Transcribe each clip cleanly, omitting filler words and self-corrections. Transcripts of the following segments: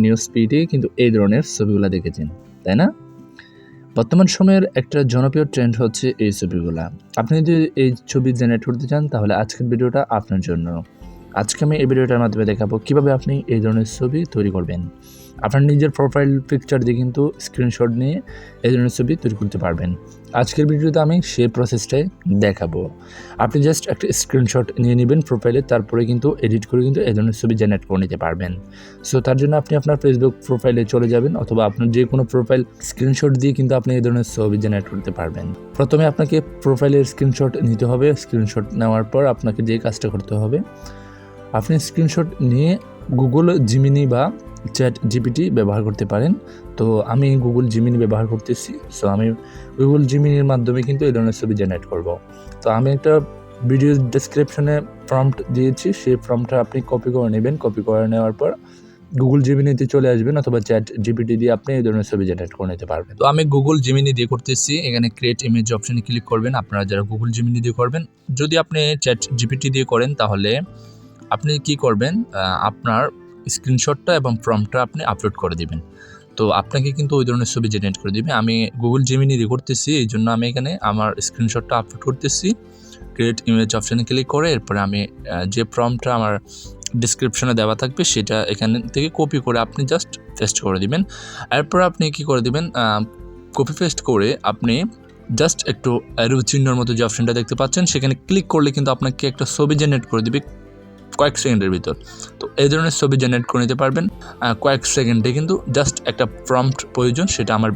News ফিডে কিন্তু এই ধরনের ছবিগুলো দেখেছেন, তাই না? বর্তমান সময়ের একটা জনপ্রিয় ট্রেন্ড হচ্ছে এই ছবিগুলা। আপনি যদি এই ছবি জেনারেট করতে চান তাহলে আজকের ভিডিওটা আপনার জন্য। আজকে আমি এই ভিডিওটার মাধ্যমে দেখাবো কিভাবে আপনি এই ধরনের ছবি তৈরি করবেন। আপনার নিজের প্রোফাইল পিকচার দিয়ে কিন্তু স্ক্রিনশট নিয়ে এই ধরনের ছবি তৈরি করতে পারবেন। আজকের ভিডিওতে আমি সেই প্রসেসটাই দেখাবো। আপনি জাস্ট একটা স্ক্রিনশট নিয়ে নেবেন প্রোফাইলে, তারপরে কিন্তু এডিট করে কিন্তু এই ধরনের ছবি জেনারেট করে নিতে পারবেন। সো তার জন্য আপনি আপনার ফেসবুক প্রোফাইলে চলে যাবেন, অথবা আপনার যে কোনো প্রোফাইল স্ক্রিনশট দিয়ে কিন্তু আপনি এই ধরনের ছবি জেনারেট করতে পারবেন। প্রথমে আপনাকে প্রোফাইলের স্ক্রিনশট নিতে হবে। স্ক্রিনশট নেওয়ার পর আপনাকে যে কাজটা করতে হবে, আপনি স্ক্রিনশট নিয়ে গুগল জিমিনি বা চ্যাট জিপিটি ব্যবহার করতে পারেন। তো আমি গুগল জিমিনি ব্যবহার করতেছি। সো আমি গুগল জিমিনির মাধ্যমে কিন্তু এই ধরনের ছবি জেনারেট করব। তো আমি একটা ভিডিও ডেসক্রিপশনে প্রম্পট দিয়েছি, সেই প্রম্পটটা আপনি কপি করে নেবেন। কপি করে নেওয়ার পর গুগল জিমিনিতে চলে আসবেন, অথবা চ্যাট জিপিটি দিয়ে আপনি এই ধরনের ছবি জেনারেট করে নিতে পারবেন। তো আমি গুগল জিমিনি দিয়ে করতেছি। এখানে ক্রিয়েট ইমেজ অপশনে ক্লিক করবেন আপনারা যারা গুগল জিমিনি দিয়ে করবেন। যদি আপনি চ্যাট জিপিটি দিয়ে করেন তাহলে আপনি কি করবেন, আপনার স্ক্রিনশটটা এবং প্রম্পটটা আপনি আপলোড করে দিবেন। তো আপনাকে কিন্তু ওই ধরনের ছবি জেনারেট করে দিবে। আমি গুগল জিমিনি দিয়ে করতেছি, এই জন্য আমি এখানে আমার স্ক্রিনশটটা আপলোড করতেছি। ক্রিয়েট ইমেজ অপশানে ক্লিক করে এরপরে আমি যে প্রম্পটটা আমার ডিসক্রিপশনে দেওয়া থাকবে সেটা এখান থেকে কপি করে আপনি জাস্ট পেস্ট করে দিবেন। এরপর আপনি কি করে দিবেন, কপি পেস্ট করে আপনি জাস্ট একটু অ্যারো চিহ্নের মতো যে অপশানটা দেখতে পাচ্ছেন সেখানে ক্লিক করলে কিন্তু আপনাকে একটা ছবি জেনারেট করে দিবে কয়েক সেকেন্ডের ভিতর। তো এই ধরনের ছবি জেনারেট করে নিতে পারবেন কয়েক সেকেন্ডে। কিন্তু জাস্ট একটা প্রম্পট প্রয়োজন, সেটা আমার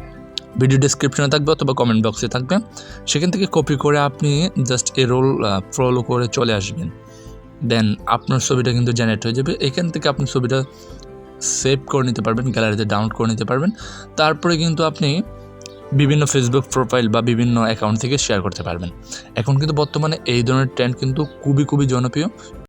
ভিডিও ডেসক্রিপশনে থাকবে অথবা কমেন্ট বক্সে থাকবে। সেখান থেকে কপি করে আপনি জাস্ট এই রোল ফলো করে চলে আসবেন। দেন আপনার ছবিটা কিন্তু জেনারেট হয়ে যাবে। এখান থেকে আপনি ছবিটা সেভ করে নিতে পারবেন, গ্যালারিতে ডাউনলোড করে নিতে পারবেন। তারপরে কিন্তু আপনি বিভিন্ন ফেসবুক প্রোফাইল বা বিভিন্ন অ্যাকাউন্ট থেকে শেয়ার করতে পারবেন। এখন কিন্তু বর্তমানে এই ধরনের ট্রেন্ড কিন্তু খুবই জনপ্রিয়।